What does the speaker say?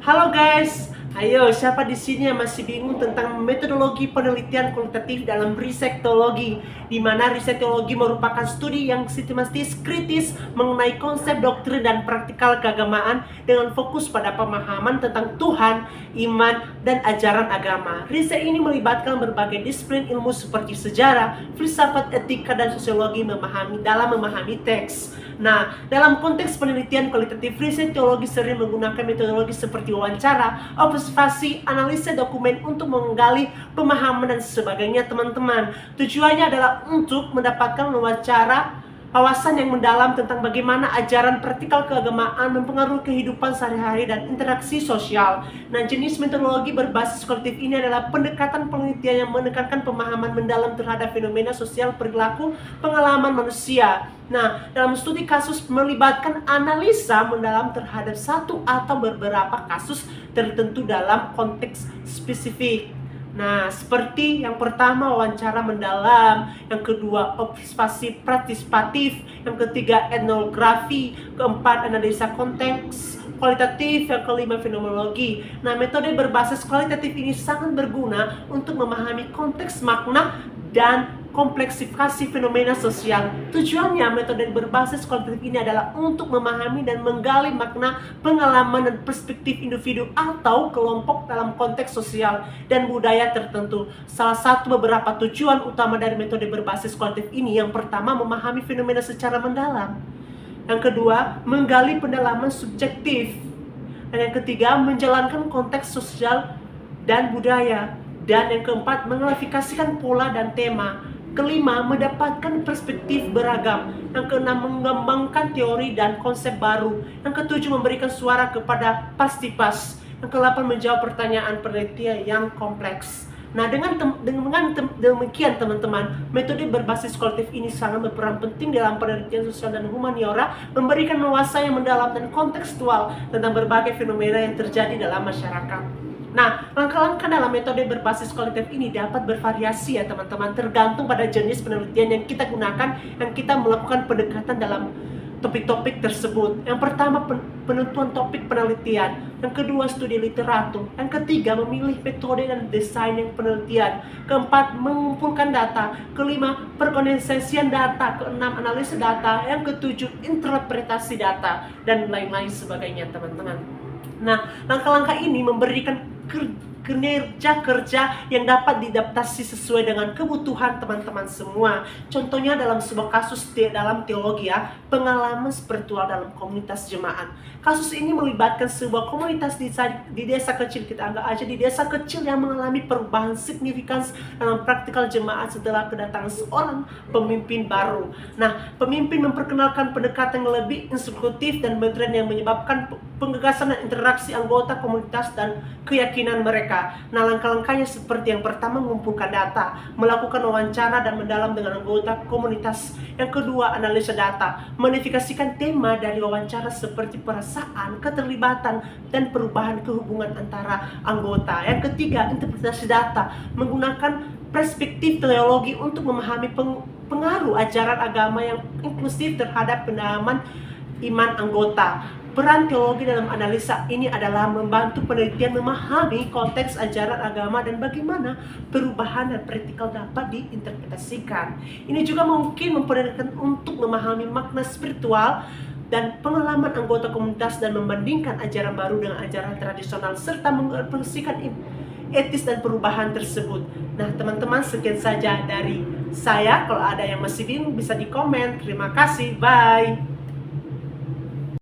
Halo guys, ayo siapa di sini yang masih bingung tentang metodologi penelitian kualitatif dalam risetologi, di mana risetologi merupakan studi yang sistematis kritis mengenai konsep doktrin dan praktikal keagamaan dengan fokus pada pemahaman tentang Tuhan, iman, dan ajaran agama. Riset ini melibatkan berbagai disiplin ilmu seperti sejarah, filsafat, etika, dan sosiologi dalam memahami teks. Nah, dalam konteks penelitian kualitatif, riset teologi sering menggunakan metodologi seperti wawancara, observasi, analisa dokumen untuk menggali pemahaman dan sebagainya, teman-teman. Tujuannya adalah untuk mendapatkan wawasan yang mendalam tentang bagaimana ajaran praktikal keagamaan mempengaruhi kehidupan sehari-hari dan interaksi sosial. Nah, jenis metodologi berbasis kualitatif ini adalah pendekatan penelitian yang menekankan pemahaman mendalam terhadap fenomena sosial, perilaku, pengalaman manusia. Nah, dalam studi kasus melibatkan analisa mendalam terhadap satu atau beberapa kasus tertentu dalam konteks spesifik. Nah, seperti yang pertama wawancara mendalam, yang kedua observasi partisipatif, yang ketiga etnografi, keempat analisa konteks kualitatif, yang kelima fenomenologi. Nah, metode berbasis kualitatif ini sangat berguna untuk memahami konteks makna dan kompleksifikasi fenomena sosial. Tujuannya metode berbasis kualitatif ini adalah untuk memahami dan menggali makna, pengalaman, dan perspektif individu atau kelompok dalam konteks sosial dan budaya tertentu. Salah satu beberapa tujuan utama dari metode berbasis kualitatif ini, yang pertama memahami fenomena secara mendalam, yang kedua menggali pendalaman subjektif, dan yang ketiga menjalankan konteks sosial dan budaya, dan yang keempat mengklasifikasikan pola dan tema. Kelima, mendapatkan perspektif beragam. Yang keenam, mengembangkan teori dan konsep baru. Yang ketujuh, memberikan suara kepada pas. Yang kedelapan, menjawab pertanyaan penelitian yang kompleks. Nah, dengan demikian teman-teman, metode berbasis kualitatif ini sangat berperan penting dalam penelitian sosial dan humaniora, memberikan wawasan yang mendalam dan kontekstual tentang berbagai fenomena yang terjadi dalam masyarakat. Nah, langkah-langkah dalam metode berbasis kualitatif ini dapat bervariasi ya teman-teman, tergantung pada jenis penelitian yang kita gunakan, yang kita melakukan pendekatan dalam topik-topik tersebut. Yang pertama, penentuan topik penelitian. Yang kedua, studi literatur. Yang ketiga, memilih metode dan desain yang penelitian. Keempat, mengumpulkan data. Kelima, perkondensasian data. Keenam, analisis data. Yang ketujuh, interpretasi data, dan lain-lain sebagainya teman-teman. Nah, langkah-langkah ini memberikan kinerja kerja yang dapat diadaptasi sesuai dengan kebutuhan teman-teman semua. Contohnya dalam sebuah kasus dalam teologi ya, pengalaman spiritual dalam komunitas jemaat. Kasus ini melibatkan sebuah komunitas di desa kecil, kita anggap aja di desa kecil yang mengalami perubahan signifikan dalam praktikal jemaat setelah kedatangan seorang pemimpin baru. Nah, pemimpin memperkenalkan pendekatan yang lebih instruktif dan modern yang menyebabkan pengegasan dan interaksi anggota komunitas dan keyakinan mereka. Nah, langkah-langkahnya seperti yang pertama, mengumpulkan data, melakukan wawancara dan mendalam dengan anggota komunitas. Yang kedua, analisa data, mengidentifikasikan tema dari wawancara seperti perasaan, keterlibatan, dan perubahan kehubungan antara anggota. Yang ketiga, interpretasi data, menggunakan perspektif teologi untuk memahami pengaruh ajaran agama yang inklusif terhadap pendalaman iman anggota. Peran teologi dalam analisa ini adalah membantu penelitian memahami konteks ajaran agama dan bagaimana perubahan dan praktikal dapat diinterpretasikan. Ini juga mungkin memperkenalkan untuk memahami makna spiritual dan pengalaman anggota komunitas dan membandingkan ajaran baru dengan ajaran tradisional serta mengekspresikan etis dan perubahan tersebut. Nah, teman-teman, sekian saja dari saya. Kalau ada yang masih bingung bisa di komen. Terima kasih. Bye.